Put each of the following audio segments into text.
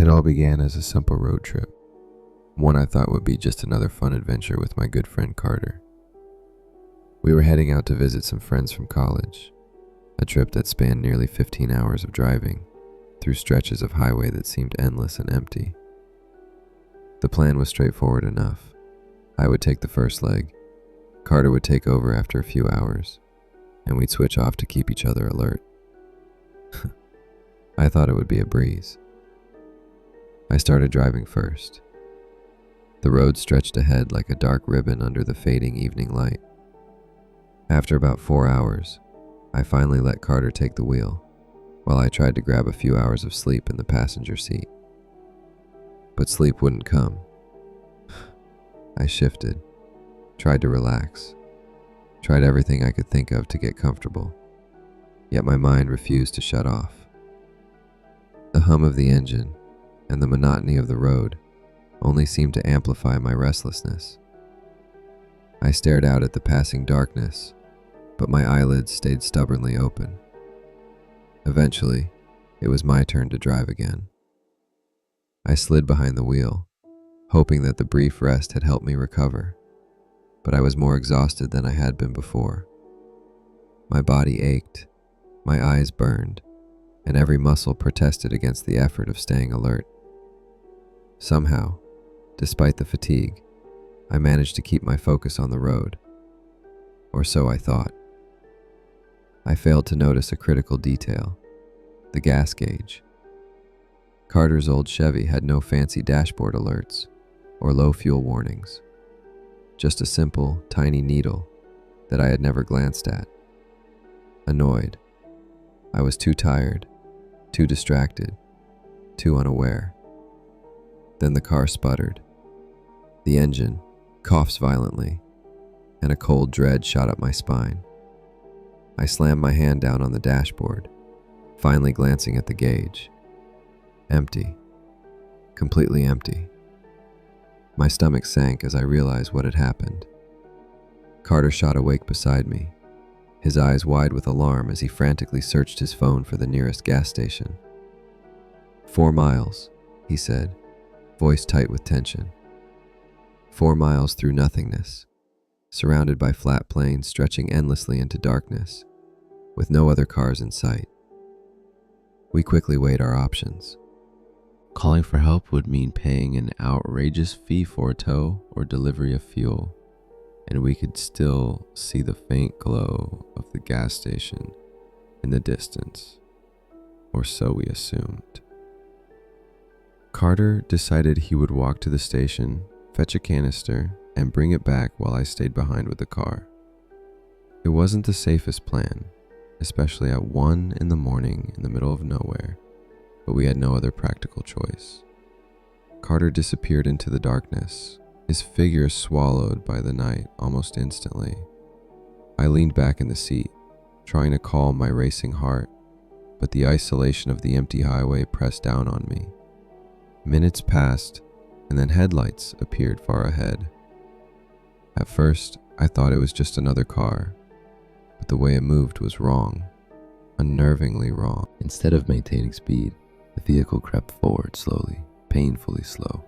It all began as a simple road trip, one I thought would be just another fun adventure with my good friend Carter. We were heading out to visit some friends from college, a trip that spanned nearly 15 hours of driving through stretches of highway that seemed endless and empty. The plan was straightforward enough. I would take the first leg, Carter would take over after a few hours, and we'd switch off to keep each other alert. I thought it would be a breeze. I started driving first. The road stretched ahead like a dark ribbon under the fading evening light. After about 4 hours, I finally let Carter take the wheel, while I tried to grab a few hours of sleep in the passenger seat. But sleep wouldn't come. I shifted, tried to relax, tried everything I could think of to get comfortable, yet my mind refused to shut off. The hum of the engine and the monotony of the road only seemed to amplify my restlessness. I stared out at the passing darkness, but my eyelids stayed stubbornly open. Eventually, it was my turn to drive again. I slid behind the wheel, hoping that the brief rest had helped me recover, but I was more exhausted than I had been before. My body ached, my eyes burned, and every muscle protested against the effort of staying alert. Somehow, despite the fatigue, I managed to keep my focus on the road. Or so I thought. I failed to notice a critical detail: the gas gauge. Carter's old Chevy had no fancy dashboard alerts or low fuel warnings, just a simple, tiny needle that I had never glanced at. Annoyed, I was too tired, too distracted, too unaware. Then the car sputtered. The engine coughs violently, and a cold dread shot up my spine. I slammed my hand down on the dashboard, finally glancing at the gauge. Empty. Completely empty. My stomach sank as I realized what had happened. Carter shot awake beside me, his eyes wide with alarm as he frantically searched his phone for the nearest gas station. 4 miles, he said, voice tight with tension. 4 miles through nothingness, surrounded by flat plains stretching endlessly into darkness, with no other cars in sight. We quickly weighed our options. Calling for help would mean paying an outrageous fee for a tow or delivery of fuel, and we could still see the faint glow of the gas station in the distance, or so we assumed. Carter decided he would walk to the station, fetch a canister, and bring it back while I stayed behind with the car. It wasn't the safest plan, especially at 1 in the morning in the middle of nowhere, but we had no other practical choice. Carter disappeared into the darkness, his figure swallowed by the night almost instantly. I leaned back in the seat, trying to calm my racing heart, but the isolation of the empty highway pressed down on me. Minutes passed, and then headlights appeared far ahead. At first, I thought it was just another car, but the way it moved was wrong, unnervingly wrong. Instead of maintaining speed, the vehicle crept forward slowly, painfully slow,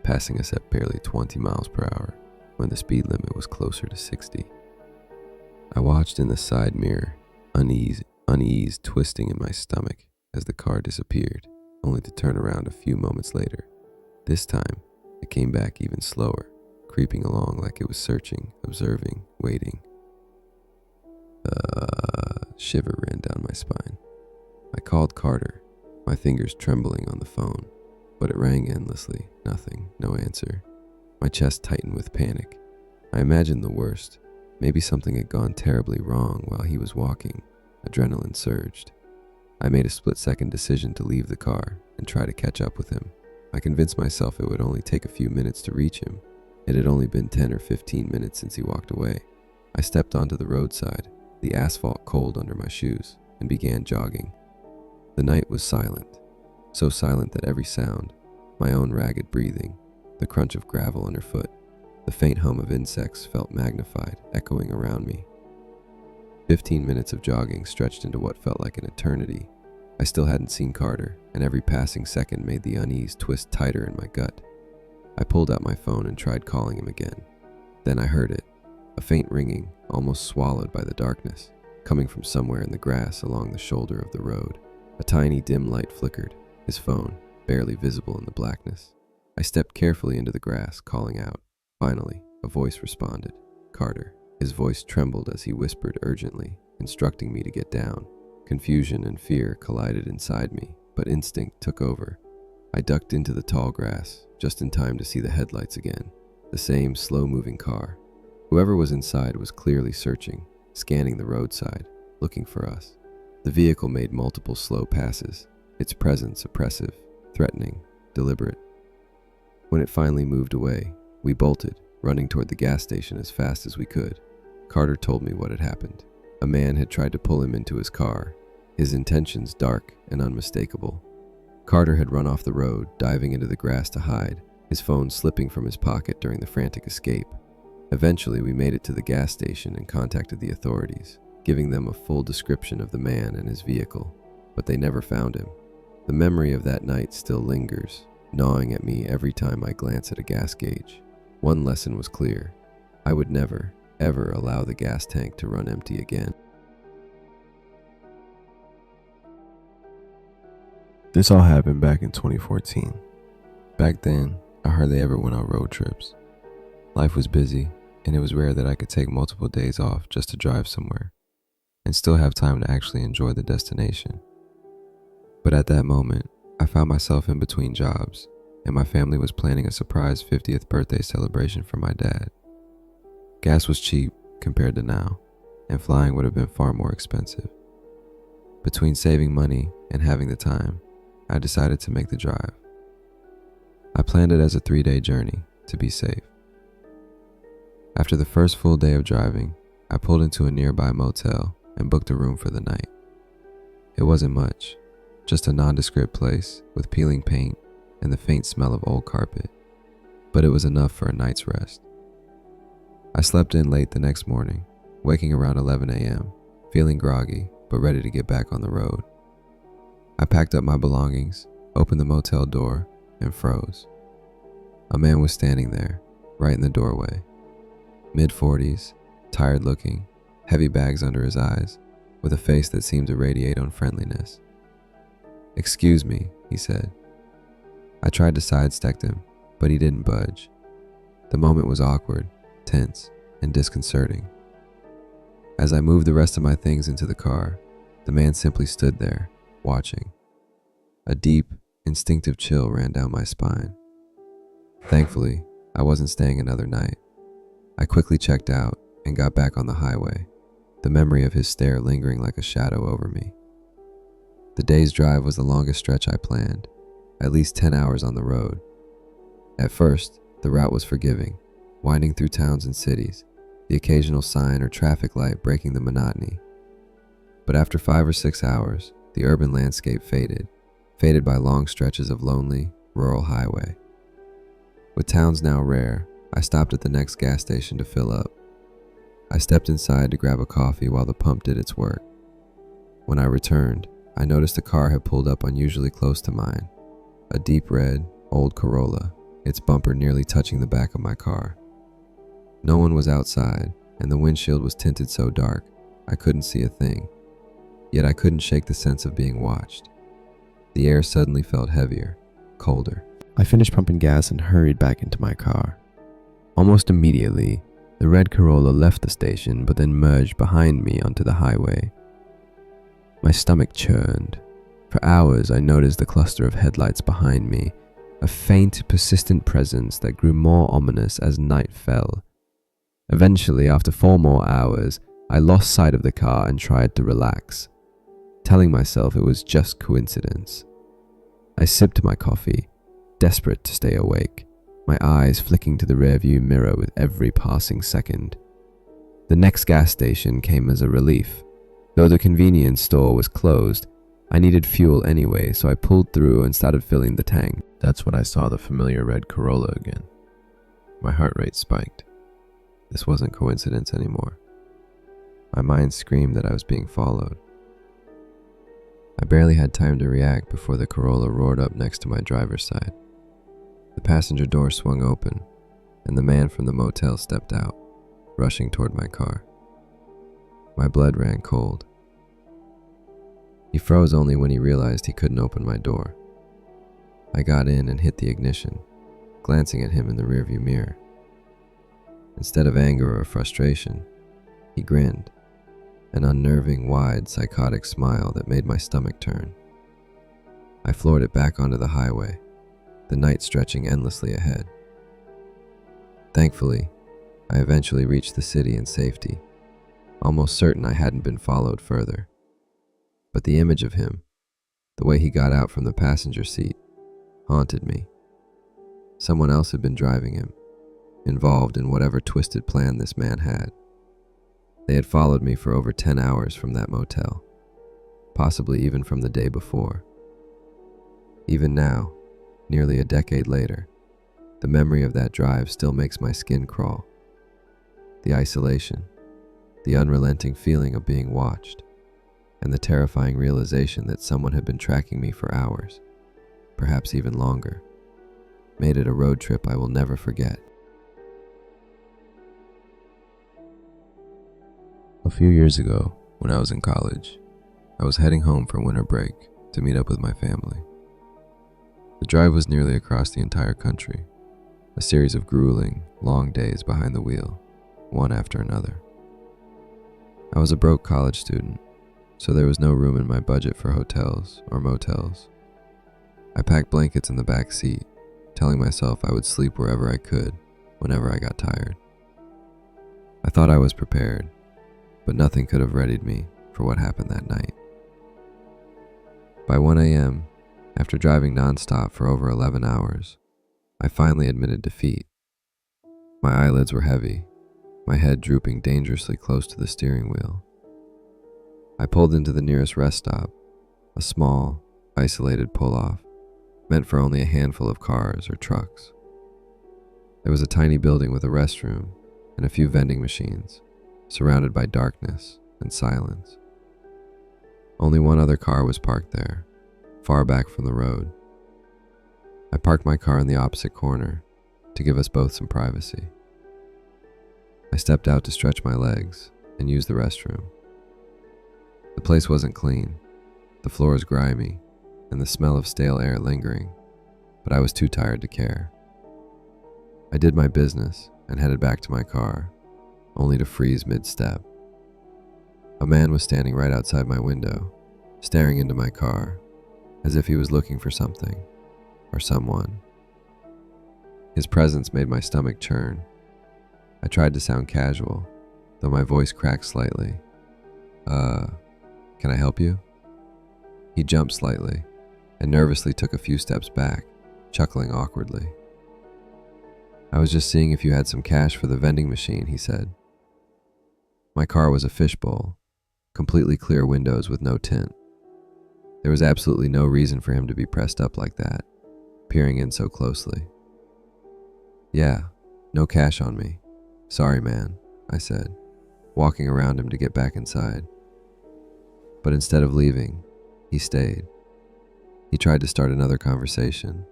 passing us at barely 20 miles per hour when the speed limit was closer to 60. I watched in the side mirror, unease twisting in my stomach as the car disappeared, only to turn around a few moments later. This time, it came back even slower, creeping along like it was searching, observing, waiting. Shiver ran down my spine. I called Carter, my fingers trembling on the phone, but it rang endlessly, nothing, no answer. My chest tightened with panic. I imagined the worst. Maybe something had gone terribly wrong while he was walking. Adrenaline surged. I made a split-second decision to leave the car and try to catch up with him. I convinced myself it would only take a few minutes to reach him. It had only been 10 or 15 minutes since he walked away. I stepped onto the roadside, the asphalt cold under my shoes, and began jogging. The night was silent, so silent that every sound, my own ragged breathing, the crunch of gravel underfoot, the faint hum of insects felt magnified, echoing around me. 15 minutes of jogging stretched into what felt like an eternity, I still hadn't seen Carter, and every passing second made the unease twist tighter in my gut. I pulled out my phone and tried calling him again. Then I heard it, a faint ringing, almost swallowed by the darkness, coming from somewhere in the grass along the shoulder of the road. A tiny dim light flickered, his phone barely visible in the blackness. I stepped carefully into the grass, calling out. Finally, a voice responded. Carter. His voice trembled as he whispered urgently, instructing me to get down. Confusion and fear collided inside me, but instinct took over. I ducked into the tall grass, just in time to see the headlights again. The same slow-moving car. Whoever was inside was clearly searching, scanning the roadside, looking for us. The vehicle made multiple slow passes, its presence oppressive, threatening, deliberate. When it finally moved away, we bolted, running toward the gas station as fast as we could. Carter told me what had happened. A man had tried to pull him into his car, his intentions dark and unmistakable. Carter had run off the road, diving into the grass to hide, his phone slipping from his pocket during the frantic escape. Eventually, we made it to the gas station and contacted the authorities, giving them a full description of the man and his vehicle, but they never found him. The memory of that night still lingers, gnawing at me every time I glance at a gas gauge. One lesson was clear. I would never, ever allow the gas tank to run empty again. This all happened back in 2014. Back then, I hardly ever went on road trips. Life was busy, and it was rare that I could take multiple days off just to drive somewhere, and still have time to actually enjoy the destination. But at that moment, I found myself in between jobs, and my family was planning a surprise 50th birthday celebration for my dad. Gas was cheap compared to now, and flying would have been far more expensive. Between saving money and having the time, I decided to make the drive. I planned it as a 3-day journey to be safe. After the first full day of driving, I pulled into a nearby motel and booked a room for the night. It wasn't much, just a nondescript place with peeling paint and the faint smell of old carpet, but it was enough for a night's rest. I slept in late the next morning, waking around 11 a.m., feeling groggy but ready to get back on the road. I packed up my belongings, opened the motel door, and froze. A man was standing there, right in the doorway. Mid-40s, tired looking, heavy bags under his eyes, with a face that seemed to radiate unfriendliness. "Excuse me," he said. I tried to sidestep him, but he didn't budge. The moment was awkward, tense, and disconcerting. As I moved the rest of my things into the car, the man simply stood there, watching. A deep, instinctive chill ran down my spine. Thankfully, I wasn't staying another night. I quickly checked out and got back on the highway, the memory of his stare lingering like a shadow over me. The day's drive was the longest stretch I planned, at least 10 hours on the road. At first, the route was forgiving, winding through towns and cities, the occasional sign or traffic light breaking the monotony. But after 5 or 6 hours, the urban landscape faded by long stretches of lonely, rural highway. With towns now rare, I stopped at the next gas station to fill up. I stepped inside to grab a coffee while the pump did its work. When I returned, I noticed a car had pulled up unusually close to mine. A deep red, old Corolla, its bumper nearly touching the back of my car. No one was outside, and the windshield was tinted so dark, I couldn't see a thing. Yet I couldn't shake the sense of being watched. The air suddenly felt heavier, colder. I finished pumping gas and hurried back into my car. Almost immediately, the red Corolla left the station but then merged behind me onto the highway. My stomach churned. For hours I noticed the cluster of headlights behind me, a faint, persistent presence that grew more ominous as night fell. Eventually, after 4 more hours, I lost sight of the car and tried to relax, telling myself it was just coincidence. I sipped my coffee, desperate to stay awake, my eyes flicking to the rearview mirror with every passing second. The next gas station came as a relief. Though the convenience store was closed, I needed fuel anyway, so I pulled through and started filling the tank. That's when I saw the familiar red Corolla again. My heart rate spiked. This wasn't coincidence anymore. My mind screamed that I was being followed. I barely had time to react before the Corolla roared up next to my driver's side. The passenger door swung open, and the man from the motel stepped out, rushing toward my car. My blood ran cold. He froze only when he realized he couldn't open my door. I got in and hit the ignition, glancing at him in the rearview mirror. Instead of anger or frustration, he grinned, an unnerving, wide, psychotic smile that made my stomach turn. I floored it back onto the highway, the night stretching endlessly ahead. Thankfully, I eventually reached the city in safety, almost certain I hadn't been followed further. But the image of him, the way he got out from the passenger seat, haunted me. Someone else had been driving him, involved in whatever twisted plan this man had. They had followed me for over 10 hours from that motel, possibly even from the day before. Even now, nearly a decade later, the memory of that drive still makes my skin crawl. The isolation, the unrelenting feeling of being watched, and the terrifying realization that someone had been tracking me for hours, perhaps even longer, made it a road trip I will never forget. A few years ago, when I was in college, I was heading home for winter break to meet up with my family. The drive was nearly across the entire country, a series of grueling, long days behind the wheel, one after another. I was a broke college student, so there was no room in my budget for hotels or motels. I packed blankets in the back seat, telling myself I would sleep wherever I could, whenever I got tired. I thought I was prepared, but nothing could have readied me for what happened that night. By 1 a.m., after driving nonstop for over 11 hours, I finally admitted defeat. My eyelids were heavy, my head drooping dangerously close to the steering wheel. I pulled into the nearest rest stop, a small, isolated pull-off, meant for only a handful of cars or trucks. There was a tiny building with a restroom and a few vending machines, surrounded by darkness and silence. Only one other car was parked there, far back from the road. I parked my car in the opposite corner to give us both some privacy. I stepped out to stretch my legs and use the restroom. The place wasn't clean, the floor was grimy, and the smell of stale air lingering, but I was too tired to care. I did my business and headed back to my car, only to freeze mid-step. A man was standing right outside my window, staring into my car, as if he was looking for something, or someone. His presence made my stomach churn. I tried to sound casual, though my voice cracked slightly. Can I help you?" He jumped slightly, and nervously took a few steps back, chuckling awkwardly. "I was just seeing if you had some cash for the vending machine," he said. My car was a fishbowl, completely clear windows with no tint. There was absolutely no reason for him to be pressed up like that, peering in so closely. "Yeah, no cash on me. Sorry, man," I said, walking around him to get back inside. But instead of leaving, he stayed. He tried to start another conversation,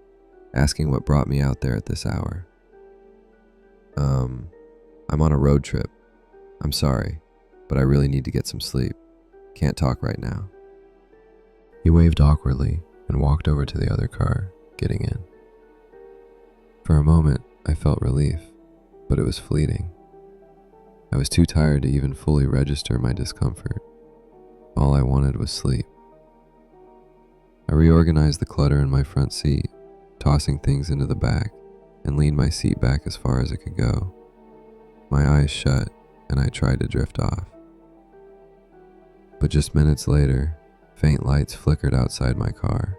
asking what brought me out there at this hour. I'm on a road trip. I'm sorry, but I really need to get some sleep. Can't talk right now." He waved awkwardly and walked over to the other car, getting in. For a moment, I felt relief, but it was fleeting. I was too tired to even fully register my discomfort. All I wanted was sleep. I reorganized the clutter in my front seat, tossing things into the back, and leaned my seat back as far as it could go. My eyes shut, and I tried to drift off. But just minutes later, faint lights flickered outside my car.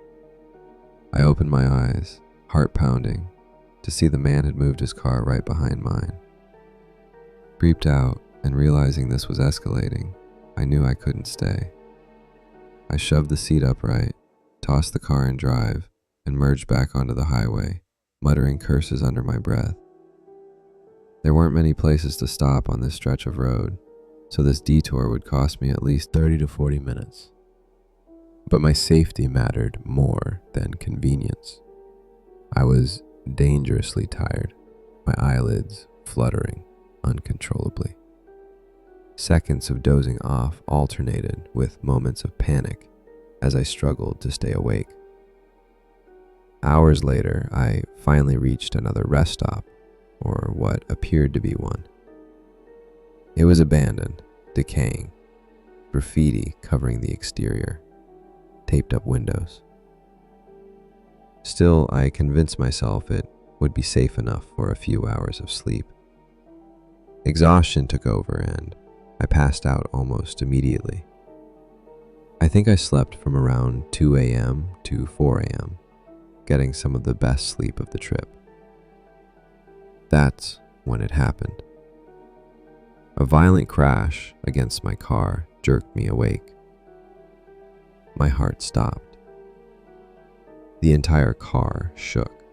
I opened my eyes, heart pounding, to see the man had moved his car right behind mine. Creeped out, and realizing this was escalating, I knew I couldn't stay. I shoved the seat upright, tossed the car in drive, and merged back onto the highway, muttering curses under my breath. There weren't many places to stop on this stretch of road, so this detour would cost me at least 30 to 40 minutes. But my safety mattered more than convenience. I was dangerously tired, my eyelids fluttering uncontrollably. Seconds of dozing off alternated with moments of panic as I struggled to stay awake. Hours later, I finally reached another rest stop, or what appeared to be one. It was abandoned, decaying, graffiti covering the exterior, taped up windows. Still, I convinced myself it would be safe enough for a few hours of sleep. Exhaustion took over and I passed out almost immediately. I think I slept from around 2 a.m. to 4 a.m., getting some of the best sleep of the trip. That's when it happened. A violent crash against my car jerked me awake. My heart stopped. The entire car shook.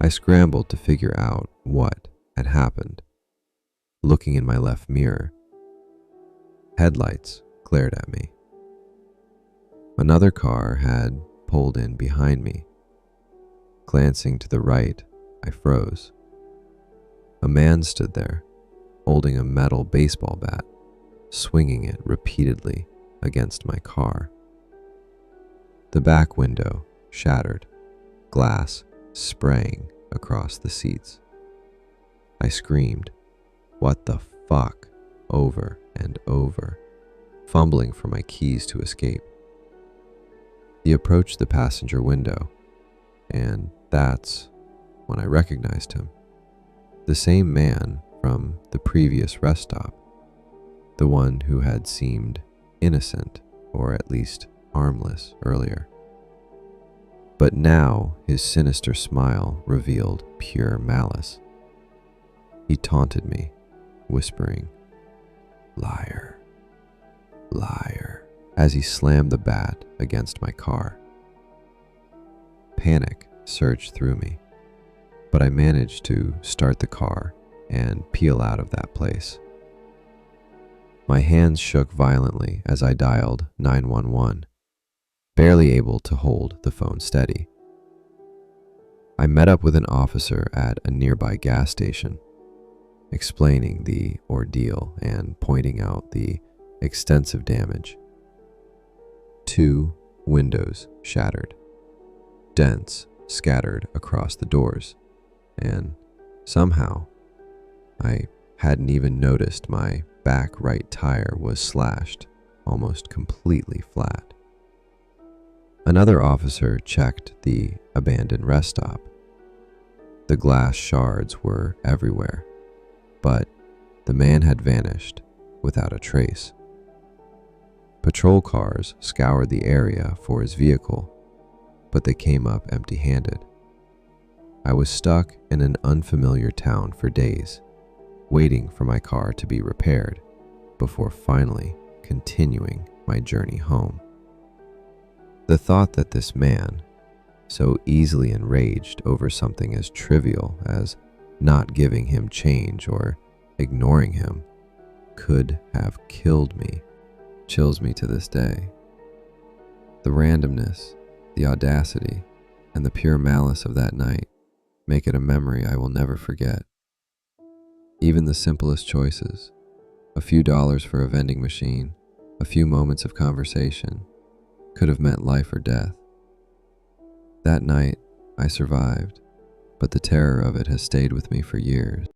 I scrambled to figure out what had happened. Looking in my left mirror, headlights glared at me. Another car had pulled in behind me. Glancing to the right, I froze. A man stood there, holding a metal baseball bat, swinging it repeatedly against my car. The back window shattered, glass spraying across the seats. I screamed, "What the fuck?" over and over, fumbling for my keys to escape. He approached the passenger window, and that's when I recognized him. The same man from the previous rest stop, the one who had seemed innocent, or at least harmless, earlier. But now his sinister smile revealed pure malice. He taunted me, whispering, "Liar, liar," as he slammed the bat against my car. Panic surged through me, but I managed to start the car and peel out of that place. My hands shook violently as I dialed 911, barely able to hold the phone steady. I met up with an officer at a nearby gas station, explaining the ordeal and pointing out the extensive damage. 2 windows shattered, dents scattered across the doors, and somehow I hadn't even noticed my back right tire was slashed almost completely flat. Another officer checked the abandoned rest stop. The glass shards were everywhere, but the man had vanished without a trace. Patrol cars scoured the area for his vehicle, but they came up empty-handed. I was stuck in an unfamiliar town for days, waiting for my car to be repaired before finally continuing my journey home. The thought that this man, so easily enraged over something as trivial as not giving him change or ignoring him, could have killed me, chills me to this day. The randomness, the audacity, and the pure malice of that night make it a memory I will never forget. Even the simplest choices, a few dollars for a vending machine, a few moments of conversation, could have meant life or death. That night, I survived, but the terror of it has stayed with me for years.